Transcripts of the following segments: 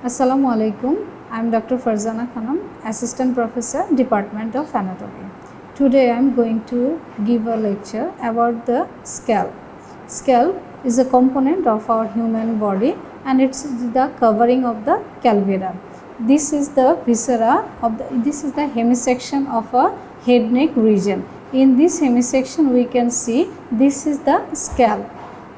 Assalamu alaikum. I am Dr. Farjana Khanom, Assistant Professor, Department of Anatomy. Today I am going to give a lecture about the scalp. Scalp is a component of our human body and it's the covering of the calvera. This is the viscera of this is the hemisection of a head neck region. In this hemisection we can see this is the scalp.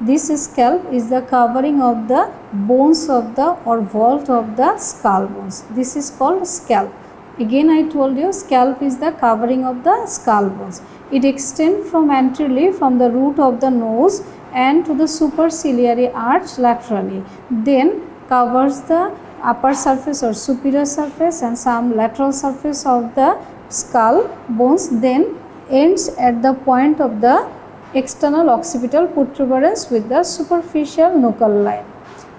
This scalp is the covering of the bones of the or vault of the skull bones. This is called scalp. Again I told you scalp is the covering of the skull bones. It extends from anteriorly from the root of the nose and to the superciliary arch laterally. Then covers the upper surface or superior surface and some lateral surface of the skull bones. Then ends at the point of the external occipital protuberance with the superficial nuchal line.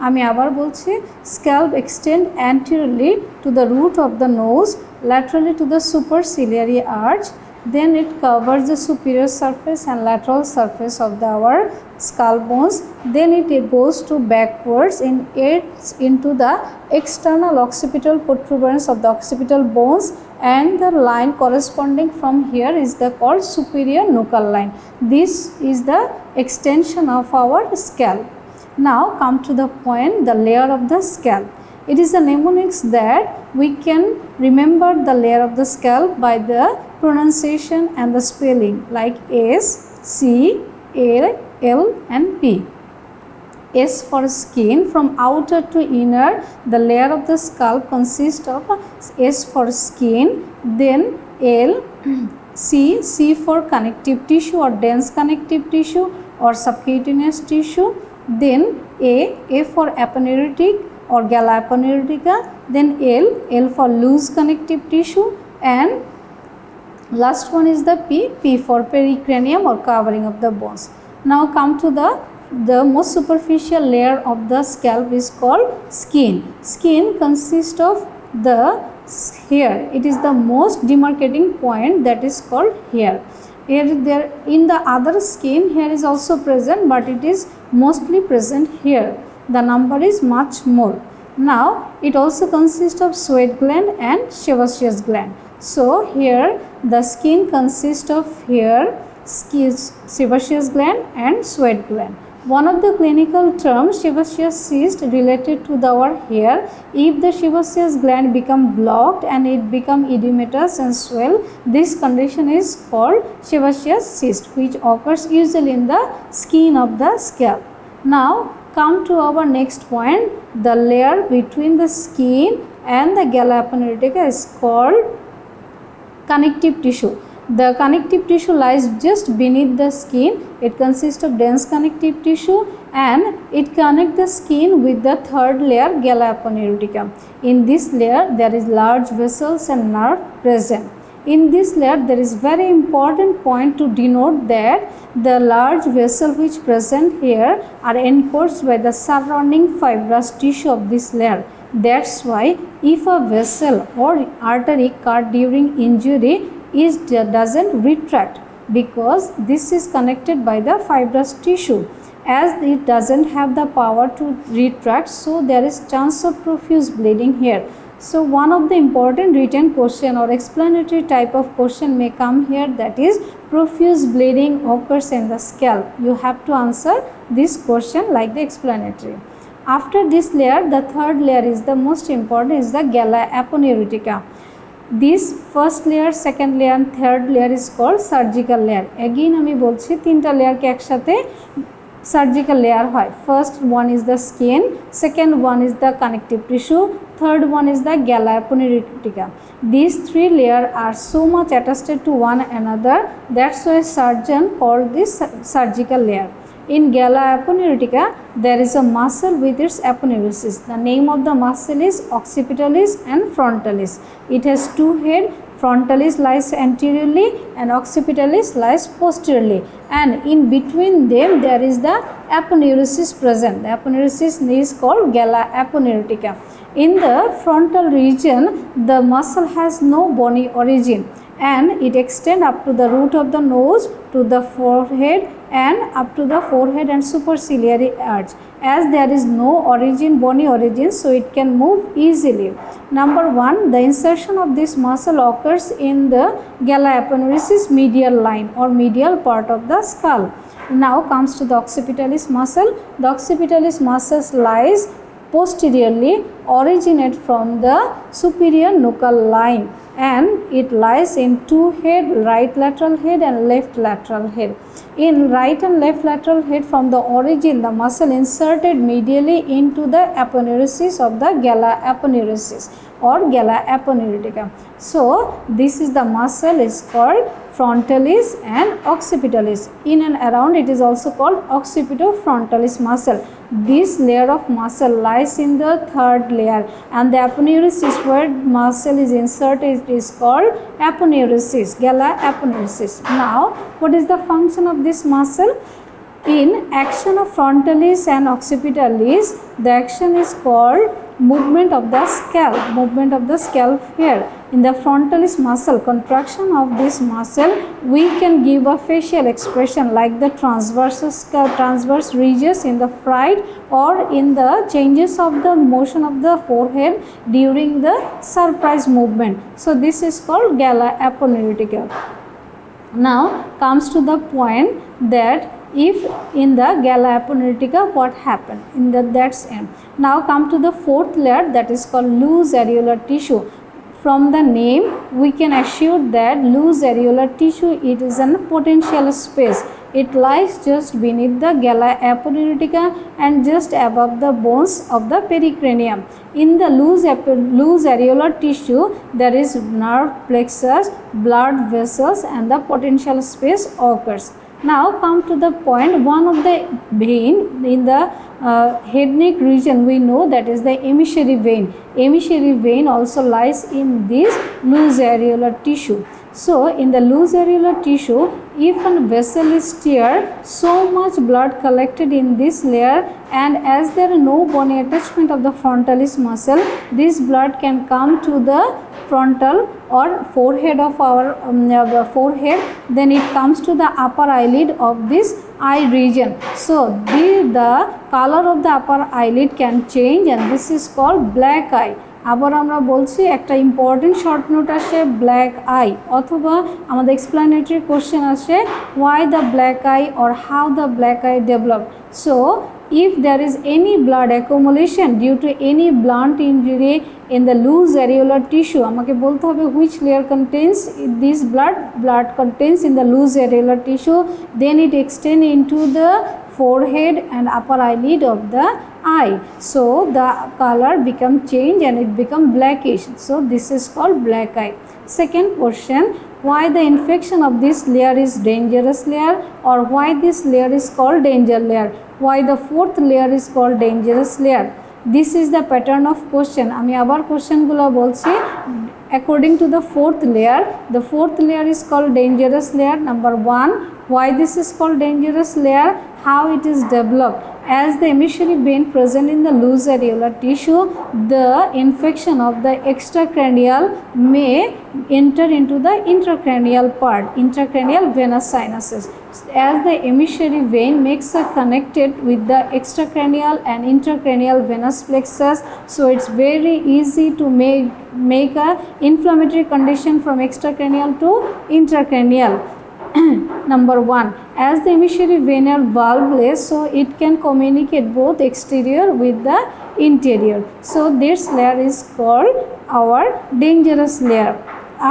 আমি আবার বলছি scalp extend anteriorly to the root of the nose, laterally to the superciliary arch, then it covers the superior surface and lateral surface of our skull bones, then it goes to backwards and aids into the external occipital protuberance of the occipital bones, and the line corresponding from here is the called superior nuchal line. This is the extension of our scalp. Now come to the point, the layer of the scalp. It is a mnemonics that we can remember the layer of the scalp by the pronunciation and the spelling like S, C, A, L and P. S for skin, from outer to inner the layer of the scalp consists of S for skin, then L, C for connective tissue or dense connective tissue or subcutaneous tissue, then A for aponeurotic or gala aponeurotica, then L for loose connective tissue, and last one is the P for pericranium or covering of the bones. Now come to the most superficial layer of the scalp is called skin. Skin consists of the hair. It is the most demarcating point, that is called hair. There in the other skin hair is also present, but it is mostly present here. The number is much more. Now it also consists of sweat gland and sebaceous gland. So here the skin consists of hair, sebaceous gland and sweat gland. One of the clinical terms sebaceous cyst related to our hair. If the sebaceous gland become blocked and it become edematous and swell, this condition is called sebaceous cyst, which occurs usually in the skin of the scalp. Now come to our next point, the layer between the skin and the gala aponeurotica is called connective tissue. The connective tissue lies just beneath the skin. It consists of dense connective tissue and it connects the skin with the third layer, gala aponeurotica. In this layer there is large vessels and nerve present. In this layer there is very important point to denote that the large vessel which present here are enclosed by the surrounding fibrous tissue of this layer. That's why if a vessel or artery cut during injury doesn't retract, because this is connected by the fibrous tissue. As it doesn't have the power to retract, so there is chance of profuse bleeding here. So one of the important written question or explanatory type of question may come here, that is profuse bleeding occurs in the scalp. You have to answer this question like the explanatory. After this layer, the third layer is the most important, is the gala aponeurotica. This first layer, second layer and third layer is called surgical layer. Again আমি বলছি তিনটা layer কে একসাথে surgical layer হয়. First one is the skin, second one is the connective tissue, third one is the gala aponeurotica. These three layers are so much attached to one another, that's why surgeon called this surgical layer. In gala aponeurotica, there is a muscle with its aponeurosis. The name of the muscle is occipitalis and frontalis. It has two heads. Frontalis lies anteriorly and occipitalis lies posteriorly, and in between them there is the aponeurosis present. The aponeurosis is called gala aponeurotica. In the frontal region, the muscle has no bony origin. and it extends up to the root of the nose, to the forehead, and up to the forehead and superciliary arch. As there is no origin, bony origin, so it can move easily. Number 1, the insertion of this muscle occurs in the gala aponeurosis medial line or medial part of the skull. Now comes to the occipitalis muscle. The occipitalis muscle lies posteriorly, originate from the superior nuchal line, and it lies in two head, right lateral head and left lateral head. In right and left lateral head, from the origin, the muscle inserted medially into the aponeurosis of the gala aponeurosis or gala aponeurotica. So this is the muscle is called frontalis and occipitalis. In and around it is also called occipitofrontalis muscle. This layer of muscle lies in the third layer, and the aponeurosis where muscle is inserted is called aponeurosis, gala aponeurosis. Now, what is the function of this muscle? In action of frontalis and occipitalis, the action is called movement of the scalp here. In the frontalis muscle, contraction of this muscle, we can give a facial expression like the transverse ridges in the fright or in the changes of the motion of the forehead during the surprise movement. So this is called gala aponeurotica. Now comes to the point that if in the gala aponeurotica what happened in that's end. Now come to the fourth layer, that is called loose areolar tissue. From the name we can assure that loose areolar tissue, it is a potential space. It lies just beneath the gala aponeurotica and just above the bones of the pericranium. In the loose areolar tissue, there is nerve plexus, blood vessels, and the potential space occurs. Now come to the point, one of the vein in the head neck region, we know that is the emissary vein. Emissary vein also lies in this loose areolar tissue. So in the loose areolar tissue, if a vessel is teared, so much blood collected in this layer, and as there is no bony attachment of the frontalis muscle, this blood can come to the frontal or forehead of our forehead, then it comes to the upper eyelid of this eye region. So the color of the upper eyelid can change, and this is called black eye. আবার আমরা বলছি একটা important short note আসে black eye, অথবা আমাদের explanatory question আসে why the black eye or how the black eye developed. So if there is any blood accumulation due to any blunt injury in the loose areolar tissue, আমাকে বলতে হবে which layer contains this blood contains in the loose areolar tissue, then it extend into the forehead and upper eyelid of the eye. So the color become change and it become blackish. So this is called black eye. Second question, why the infection of this layer is dangerous layer, or why this layer is called danger layer? Why the fourth layer is called dangerous layer? This is the pattern of question. আমি আবার question গুলো বলছি according to the fourth layer is called dangerous layer. Number 1, why this is called dangerous layer, how it is developed. As the emissary vein present in the loose areolar tissue, the infection of the extracranial may enter into the intracranial part, intracranial venous sinuses. As the emissary vein makes a connected with the extracranial and intracranial venous plexus, so it's very easy to make a inflammatory condition from extracranial to intracranial. Number 1, as the emissary vein are valveless, so it can communicate both exterior with the interior. So this layer is called our dangerous layer.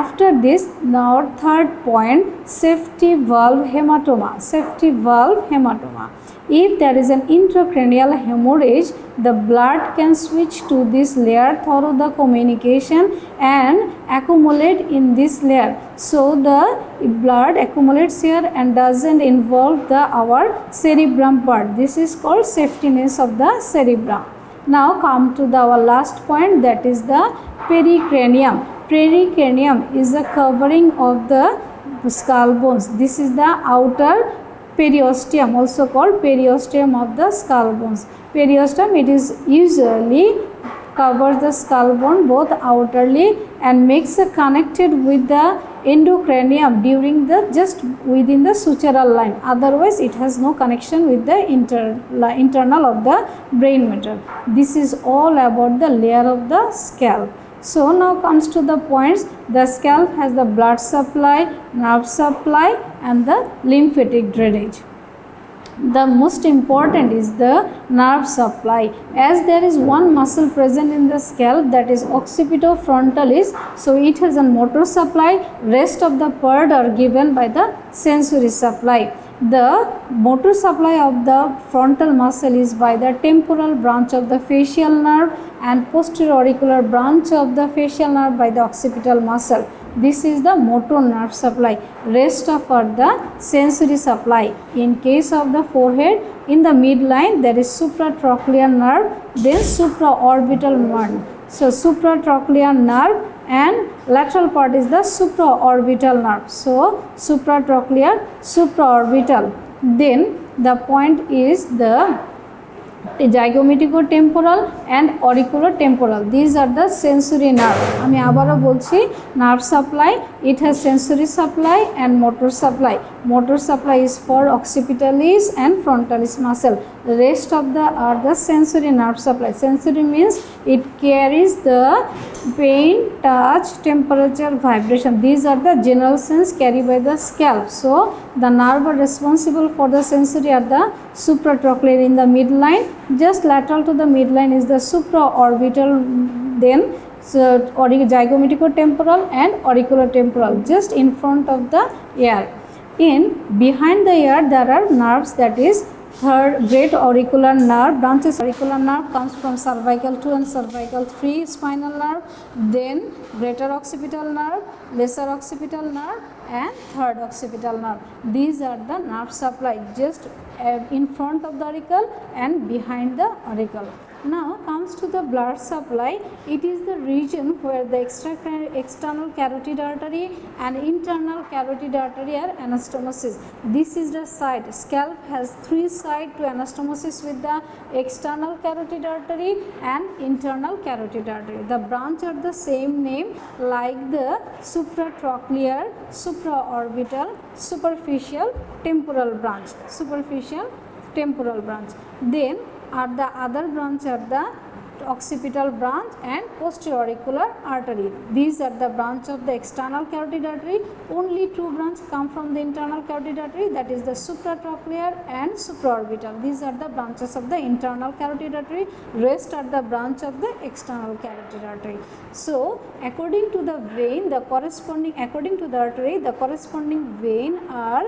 After this, now third point, safety valve hematoma. If there is an intracranial hemorrhage, the blood can switch to this layer through the communication and accumulate in this layer. So the blood accumulates here and doesn't involve our cerebrum part. This is called safetiness of the cerebrum. Now come to our last point, that is the pericranium. Pericranium is a covering of the skull bones. This is the outer periosteum, also called periosteum of the skull bones. Periosteum, it is usually covers the skull bone both outerly and makes it connected with the endocranium during the just within the sutural line. Otherwise, it has no connection with the internal of the brain matter. This is all about the layer of the scalp. So now comes to the points. The scalp has the blood supply, nerve supply, and the lymphatic drainage. The most important is the nerve supply. As there is one muscle present in the scalp, that is occipitofrontalis, so it has a motor supply. Rest of the part are given by the sensory supply. The motor supply of the frontal muscle is by the temporal branch of the facial nerve and posterior auricular branch of the facial nerve by the occipital muscle. This is the motor nerve supply. Rest of are the sensory supply. In case of the forehead, in the midline there is supratrochlear nerve, then supraorbital nerve. So supratrochlear nerve and lateral part is the supraorbital nerve. So supratrochlear, supraorbital. Then the point is the zygomaticotemporal and auriculotemporal. These are the sensory nerve. আমি আবারও বলছি, nerve supply, it has sensory supply and motor supply. Motor supply is for occipitalis and frontalis muscle. The rest of the are the sensory nerve supply. Sensory means it carries the pain, touch, temperature, vibration. These are the general sense carried by the scalp. So the nerve responsible for the sensory are the supratrochlear in the midline. Just lateral to the midline is the supraorbital, then zygomaticotemporal and auriculotemporal, just in front of the ear. Behind the ear there are nerves, that is third great auricular nerve. Branches auricular nerve comes from cervical 2 and cervical 3 spinal nerve, then greater occipital nerve, lesser occipital nerve and third occipital nerve. These are the nerve supply just in front of the auricle and behind the auricle. Now comes to the blood supply. It is the region where the external carotid artery and internal carotid artery are anastomosis. This is the site. Scalp has 3 sides to anastomosis with the external carotid artery and internal carotid artery. The branch are the same name like the supratrochlear, supraorbital, superficial temporal branch. Superficial temporal branch. Then are the other branch are the occipital branch and posterior auricular artery. These are the branch of the external carotid artery. Only 2 branches come from the internal carotid artery, that is the supratrochlear and supraorbital. These are the branches of the internal carotid artery. Rest are the branch of the external carotid artery. So according to the vein, according to the artery, the corresponding vein are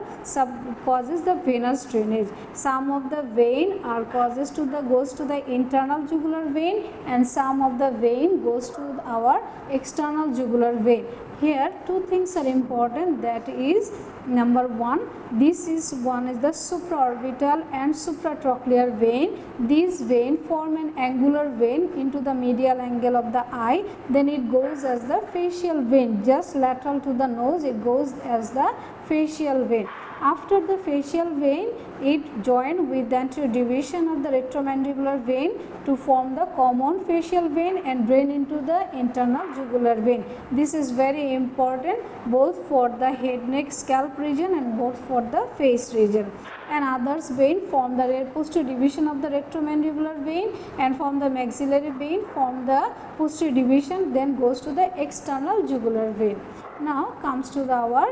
causes the venous drainage. Some of the vein are causes to the goes to the internal jugular vein and some of the vein goes to our external jugular vein. Here 2 things are important, that is number 1, this is one is the supraorbital and supratrochlear vein. These vein form an angular vein into the medial angle of the eye, then it goes as the facial vein. Just lateral to the nose it goes as the facial vein. After the facial vein, it joined with the anterior division of the retromandibular vein to form the common facial vein and drain into the internal jugular vein. This is very important both for the head, neck, scalp region and both for the face region. And others vein form the posterior division of the retromandibular vein and from the maxillary vein form the posterior division, then goes to the external jugular vein. Now comes to our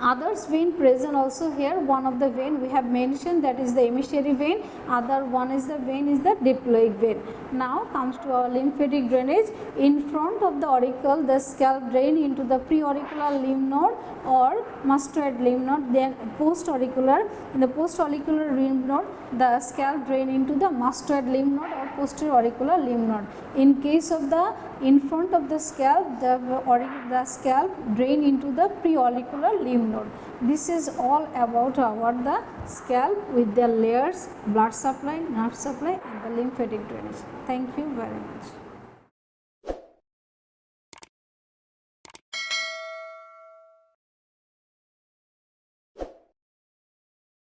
others vein present also here. One of the vein we have mentioned, that is the emissary vein. Other one is the vein is the diploic vein. Now comes to our lymphatic drainage. In front of the auricle, the scalp drain into the preauricular lymph node or mastoid lymph node. Then postauricular, in the postauricular lymph node, the scalp drain into the mastoid lymph node or posterior auricular lymph node. In case of the in front of the scalp, the scalp drain into the preauricular lymph node. This is all about the scalp with the layers, blood supply, nerve supply and the lymphatic drainage. Thank you very much.